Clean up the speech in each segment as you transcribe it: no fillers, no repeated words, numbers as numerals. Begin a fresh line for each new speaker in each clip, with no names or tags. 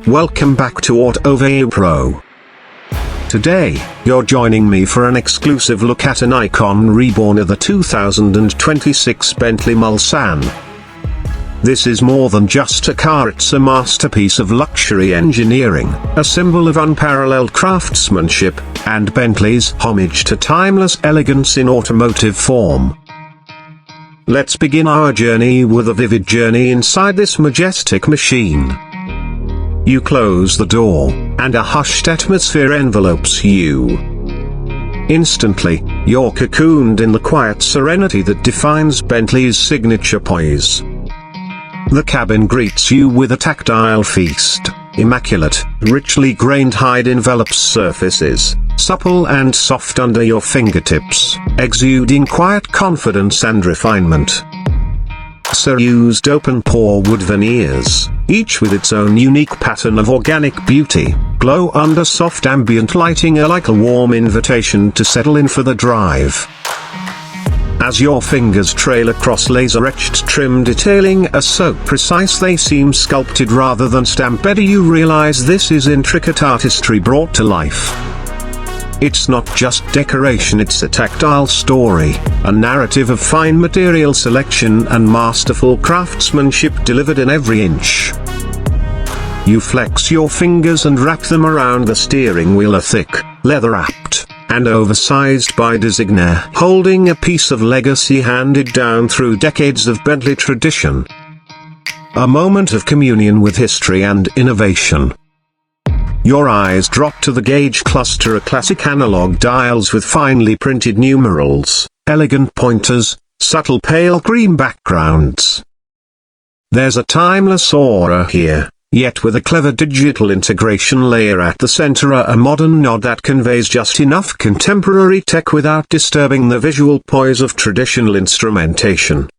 Welcome back to Autoveiw Pro. Today, you're joining me for an exclusive look at an icon reborn of the 2026 Bentley Mulsanne. This is more than just a car, it's a masterpiece of luxury engineering, a symbol of unparalleled craftsmanship, and Bentley's homage to timeless elegance in automotive form. Let's begin our journey with a vivid journey inside this majestic machine. You close the door, and a hushed atmosphere envelopes you. Instantly, you're cocooned in the quiet serenity that defines Bentley's signature poise. The cabin greets you with a tactile feast. Immaculate, richly grained hide envelops surfaces, supple and soft under your fingertips, exuding quiet confidence and refinement. Used open-pore wood veneers, each with its own unique pattern of organic beauty, glow under soft ambient lighting like a warm invitation to settle in for the drive. As your fingers trail across laser-etched trim detailing so precise they seem sculpted rather than stamped, you realize this is intricate artistry brought to life. It's not just decoration, it's a tactile story, a narrative of fine material selection and masterful craftsmanship delivered in every inch. You flex your fingers and wrap them around the steering wheel, a thick, leather-wrapped, and oversized by design, holding a piece of legacy handed down through decades of Bentley tradition. A moment of communion with history and innovation. Your eyes drop to the gauge cluster, a classic analog dials with finely printed numerals, elegant pointers, subtle pale green backgrounds. There's a timeless aura here, yet with a clever digital integration layer at the center, a modern nod that conveys just enough contemporary tech without disturbing the visual poise of traditional instrumentation.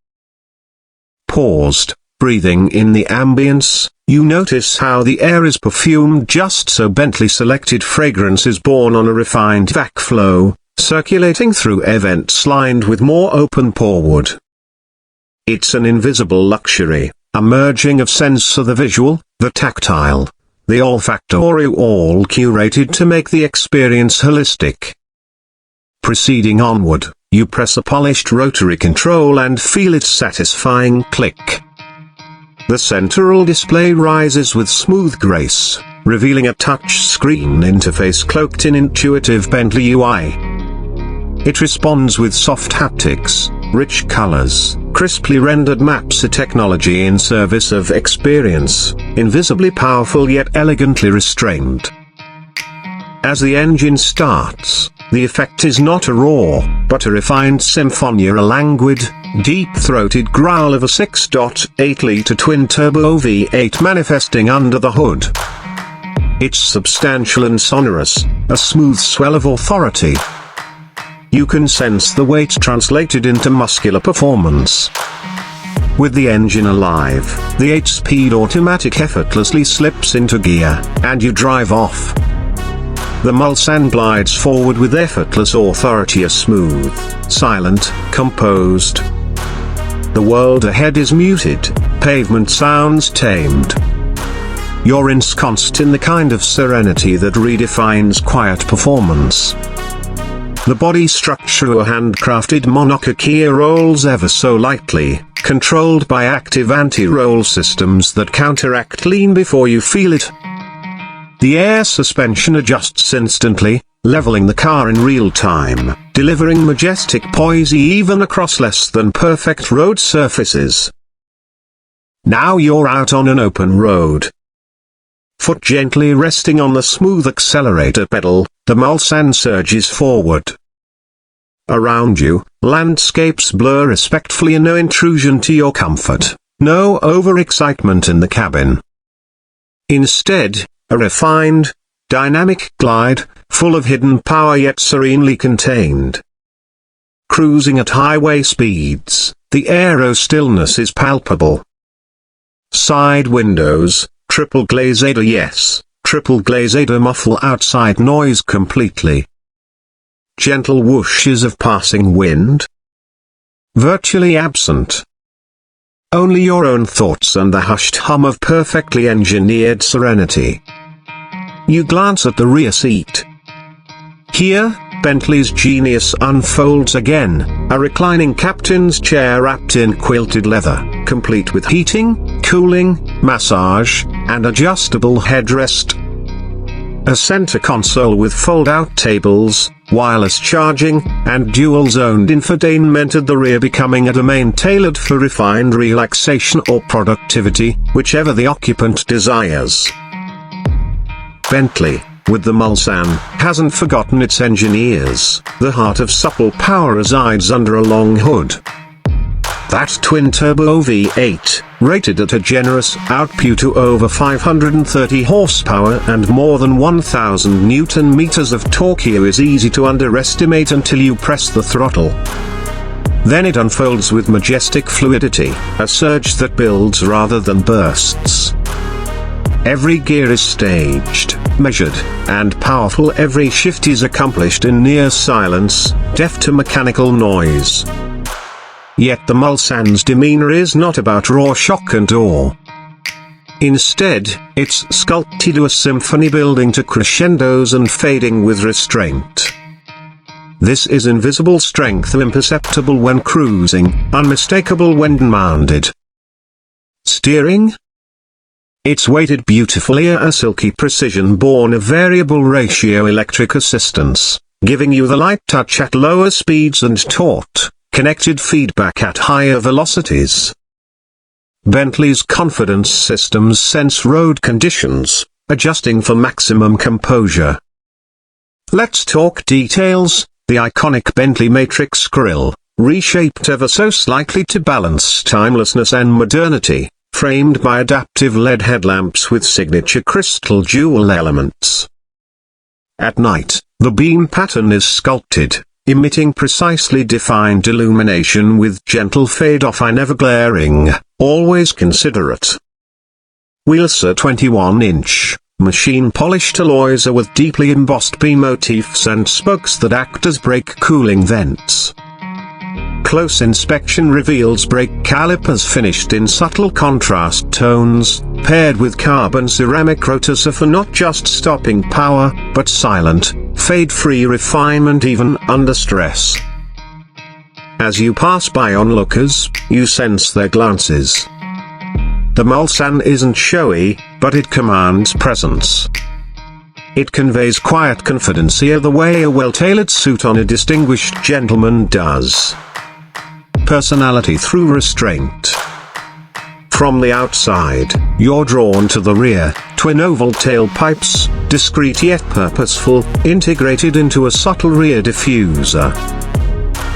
Paused, breathing in the ambience, you notice how the air is perfumed just so. Bentley selected fragrance is born on a refined vac flow, circulating through air vents lined with more open-pore wood. It's an invisible luxury, a merging of sense of the visual, the tactile, the olfactory, all curated to make the experience holistic. Proceeding onward, you press a polished rotary control and feel its satisfying click. The central display rises with smooth grace, revealing a touch-screen interface cloaked in intuitive Bentley UI. It responds with soft haptics, rich colors, crisply rendered maps, a technology in service of experience, invisibly powerful yet elegantly restrained. As the engine starts, the effect is not a roar, but a refined symphony, a languid, deep-throated growl of a 6.8-liter twin-turbo V8 manifesting under the hood. It's substantial and sonorous, a smooth swell of authority. You can sense the weight translated into muscular performance. With the engine alive, the 8-speed automatic effortlessly slips into gear, and you drive off. The Mulsanne glides forward with effortless authority, a smooth, silent, composed. The world ahead is muted, pavement sounds tamed. You're ensconced in the kind of serenity that redefines quiet performance. The body structure, a handcrafted monocoque gear, rolls ever so lightly, controlled by active anti-roll systems that counteract lean before you feel it. The air suspension adjusts instantly, leveling the car in real time, delivering majestic poise even across less than perfect road surfaces. Now you're out on an open road. Foot gently resting on the smooth accelerator pedal, the Mulsanne surges forward. Around you, landscapes blur respectfully, no intrusion to your comfort, no overexcitement in the cabin. Instead, a refined, dynamic glide, full of hidden power yet serenely contained. Cruising at highway speeds, the aero stillness is palpable. Side windows, triple glazed, yes, triple glazed, muffle outside noise completely. Gentle whooshes of passing wind. Virtually absent. only your own thoughts and the hushed hum of perfectly engineered serenity. You glance at the rear seat. Here, Bentley's genius unfolds again, a reclining captain's chair wrapped in quilted leather, complete with heating, cooling, massage, and adjustable headrest. A center console with fold-out tables, wireless charging, and dual-zoned infotainment at the rear, becoming a domain tailored for refined relaxation or productivity, whichever the occupant desires. Bentley, with the Mulsanne, hasn't forgotten its engineers. The heart of supple power resides under a long hood. That twin-turbo V8, rated at a generous output to over 530 horsepower and more than 1,000 Newton-meters of torque, is easy to underestimate until you press the throttle. Then it unfolds with majestic fluidity, a surge that builds rather than bursts. Every gear is staged, measured, and powerful. Every shift is accomplished in near silence, deaf to mechanical noise. Yet the Mulsanne's demeanor is not about raw shock and awe. Instead, it's sculpted to a symphony, building to crescendos and fading with restraint. This is invisible strength, imperceptible when cruising, unmistakable when mounted. Steering? It's weighted beautifully, a silky precision born of variable ratio electric assistance, giving you the light touch at lower speeds and taut, connected feedback at higher velocities. Bentley's confidence systems sense road conditions, adjusting for maximum composure. Let's talk details. The iconic Bentley Matrix grille, reshaped ever so slightly to balance timelessness and modernity, framed by adaptive LED headlamps with signature crystal jewel elements. At night, the beam pattern is sculpted, emitting precisely defined illumination with gentle fade-off, never glaring, always considerate. Wheels are 21-inch, machine-polished alloys are with deeply embossed beam motifs and spokes that act as brake cooling vents. Close inspection reveals brake calipers finished in subtle contrast tones, paired with carbon ceramic rotors for not just stopping power, but silent, fade-free refinement even under stress. As you pass by onlookers, you sense their glances. The Mulsanne isn't showy, but it commands presence. It conveys quiet confidence the way a well-tailored suit on a distinguished gentleman does. Personality through restraint. From the outside, you're drawn to the rear, twin oval tailpipes, discreet yet purposeful, integrated into a subtle rear diffuser.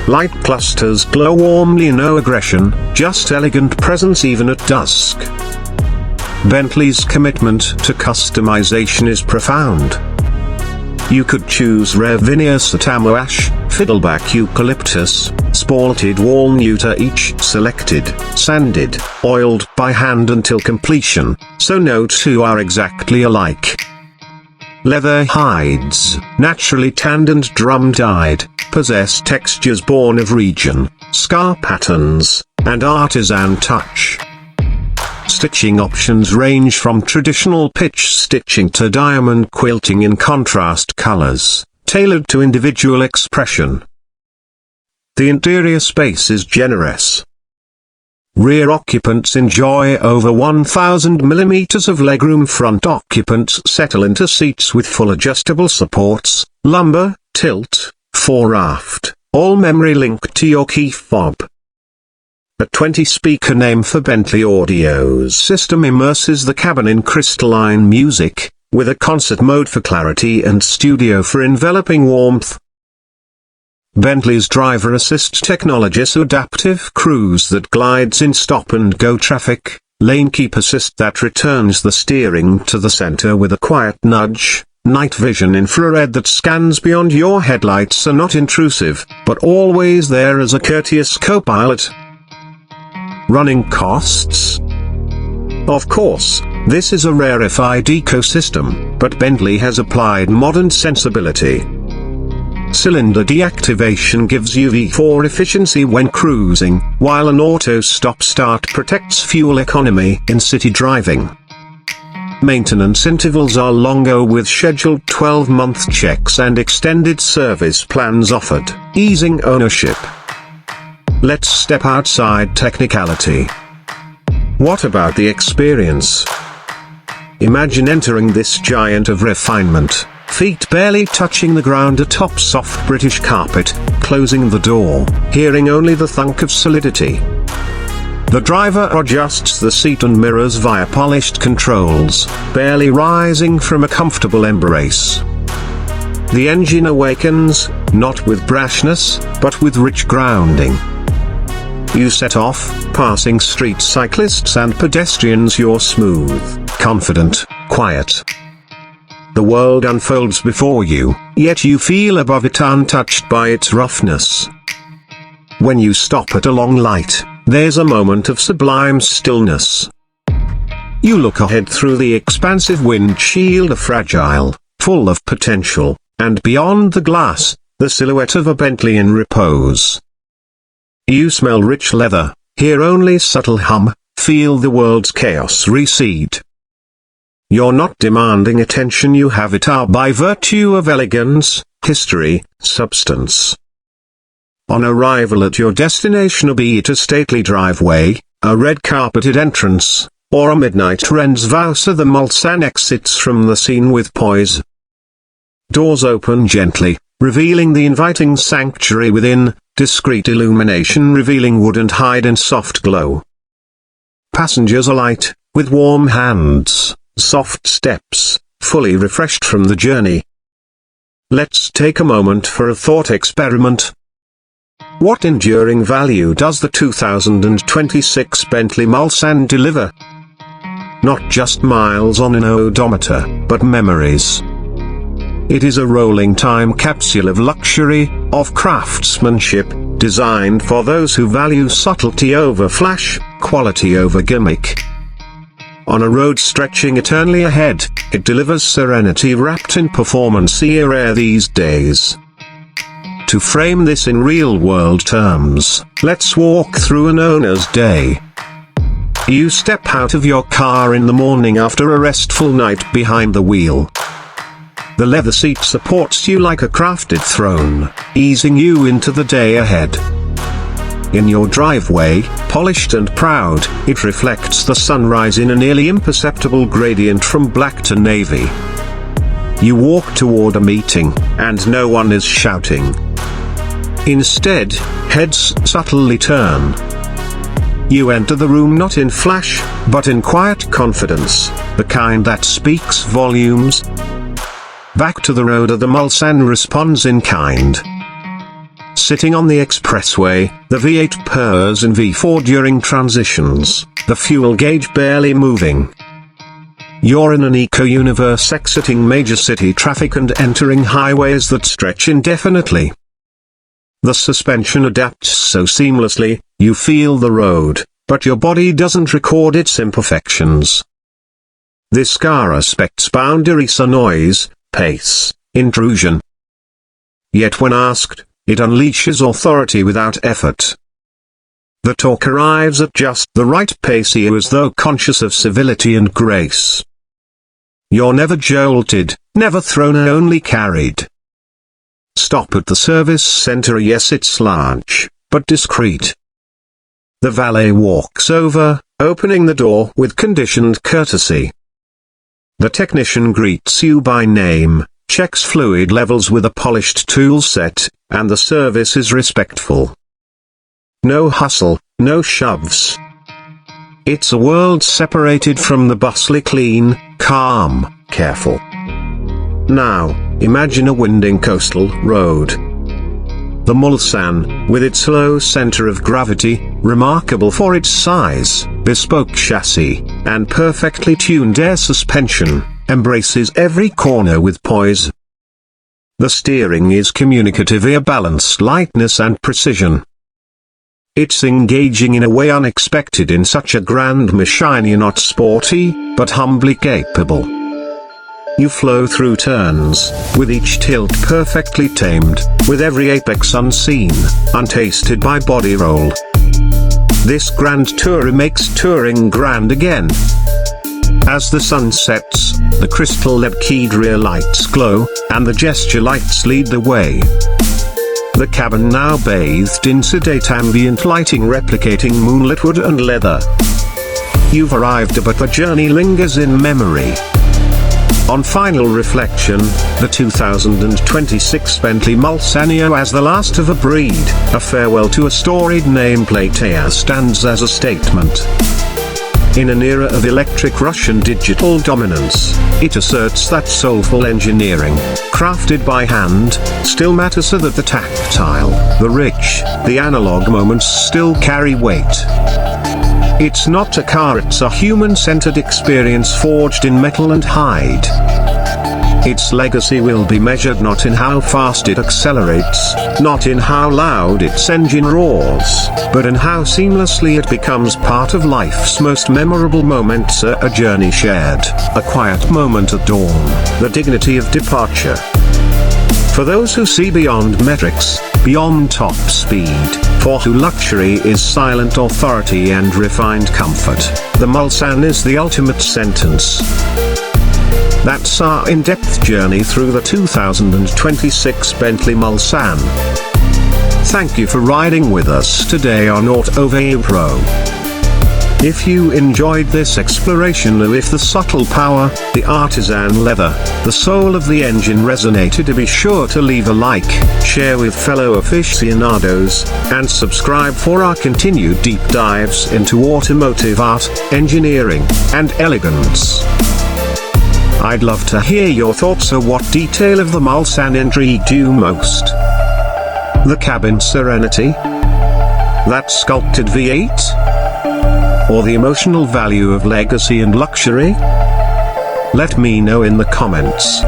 Light clusters glow warmly, no aggression, just elegant presence even at dusk. Bentley's commitment to customization is profound. You could choose rare veneers, Satamo ash, fiddleback eucalyptus, spalted walnut, each selected, sanded, oiled by hand until completion, so no two are exactly alike. Leather hides, naturally tanned and drum-dyed, possess textures born of region, scar patterns, and artisan touch. Stitching options range from traditional pitch stitching to diamond quilting in contrast colors, tailored to individual expression. The interior space is generous. Rear occupants enjoy over 1,000 millimeters of legroom. Front occupants settle into seats with full adjustable supports, lumbar, tilt, fore-aft, all memory linked to your key fob. A 20-speaker name for Bentley Audio's system immerses the cabin in crystalline music, with a concert mode for clarity and studio for enveloping warmth. Bentley's driver assist technology, adaptive cruise that glides in stop-and-go traffic, lane keep assist that returns the steering to the center with a quiet nudge, night vision infrared that scans beyond your headlights are not intrusive, but always there as a courteous co-pilot. Running costs? Of course, this is a rarefied ecosystem, but Bentley has applied modern sensibility. Cylinder deactivation gives you V4 efficiency when cruising, while an auto stop-start protects fuel economy in city driving. Maintenance intervals are longer with scheduled 12-month checks and extended service plans offered, easing ownership. Let's step outside technicality. What about the experience? Imagine entering this giant of refinement, feet barely touching the ground atop soft British carpet, closing the door, hearing only the thunk of solidity. The driver adjusts the seat and mirrors via polished controls, barely rising from a comfortable embrace. The engine awakens, not with brashness, but with rich grounding. You set off, passing street cyclists and pedestrians. You're smooth, confident, quiet. The world unfolds before you, yet you feel above it, untouched by its roughness. When you stop at a long light, there's a moment of sublime stillness. You look ahead through the expansive windshield, fragile, full of potential, and beyond the glass, the silhouette of a Bentley in repose. You smell rich leather, hear only subtle hum, feel the world's chaos recede. You're not demanding attention, you have it all by virtue of elegance, history, substance. On arrival at your destination, be it a stately driveway, a red-carpeted entrance, or a midnight Autoveiw, the Mulsanne exits from the scene with poise. Doors open gently, revealing the inviting sanctuary within, discreet illumination revealing wood and hide in soft glow. Passengers alight, with warm hands, soft steps, fully refreshed from the journey. Let's take a moment for a thought experiment. What enduring value does the 2026 Bentley Mulsanne deliver? Not just miles on an odometer, but memories. It is a rolling time capsule of luxury, of craftsmanship, designed for those who value subtlety over flash, quality over gimmick. On a road stretching eternally ahead, it delivers serenity wrapped in performance rare these days. To frame this in real-world terms, let's walk through an owner's day. You step out of your car in the morning after a restful night behind the wheel. The leather seat supports you like a crafted throne, easing you into the day ahead. In your driveway, polished and proud, it reflects the sunrise in a nearly imperceptible gradient from black to navy. You walk toward a meeting, and no one is shouting. Instead, heads subtly turn. You enter the room not in flash, but in quiet confidence, the kind that speaks volumes. Back to the road, the Mulsanne responds in kind. Sitting on the expressway, the V8 purrs in V4 during transitions, the fuel gauge barely moving. You're in an eco-universe, exiting major city traffic and entering highways that stretch indefinitely. The suspension adapts so seamlessly, you feel the road, but your body doesn't record its imperfections. This car respects boundaries, noise, pace, intrusion. Yet when asked, it unleashes authority without effort. The talk arrives at just the right pace, as though conscious of civility and grace. You're never jolted, never thrown, only carried. Stop at the service center, yes, it's large, but discreet. The valet walks over, opening the door with conditioned courtesy. The technician greets you by name, checks fluid levels with a polished tool set, and the service is respectful. No hustle, no shoves. It's a world separated from the bustling, clean, calm, careful. Now, imagine a winding coastal road. The Mulsanne, with its low center of gravity, remarkable for its size, bespoke chassis, and perfectly tuned air suspension, embraces every corner with poise. The steering is communicative, a balanced lightness and precision. It's engaging in a way unexpected in such a grand machine, not sporty, but humbly capable. You flow through turns, with each tilt perfectly tamed, with every apex unseen, untasted by body roll. This grand tourer makes touring grand again. As the sun sets, the crystal LED-keyed rear lights glow, and the gesture lights lead the way. The cabin now bathed in sedate ambient lighting replicating moonlit wood and leather. You've arrived, but the journey lingers in memory. On final reflection, the 2026 Bentley Mulsanne as the last of a breed, a farewell to a storied nameplate stands as a statement. In an era of electric rush and digital dominance, it asserts that soulful engineering, crafted by hand, still matters, so that the tactile, the rich, the analog moments still carry weight. It's not a car, it's a human-centered experience forged in metal and hide. Its legacy will be measured not in how fast it accelerates, not in how loud its engine roars, but in how seamlessly it becomes part of life's most memorable moments. A journey shared, a quiet moment at dawn, the dignity of departure. For those who see beyond metrics, beyond top speed, for who luxury is silent authority and refined comfort, the Mulsanne is the ultimate sentence. That's our in-depth journey through the 2026 Bentley Mulsanne. Thank you for riding with us today on Autoveiw Pro. If you enjoyed this exploration, or if the subtle power, the artisan leather, the soul of the engine resonated, be sure to leave a like, share with fellow aficionados, and subscribe for our continued deep dives into automotive art, engineering, and elegance. I'd love to hear your thoughts. So what detail of the Mulsanne intrigued you most? The cabin serenity? That sculpted V8? Or the emotional value of legacy and luxury? Let me know in the comments.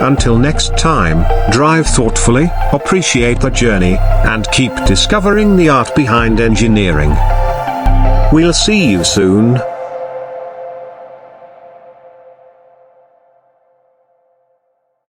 Until next time, drive thoughtfully, appreciate the journey, and keep discovering the art behind engineering. We'll see you soon.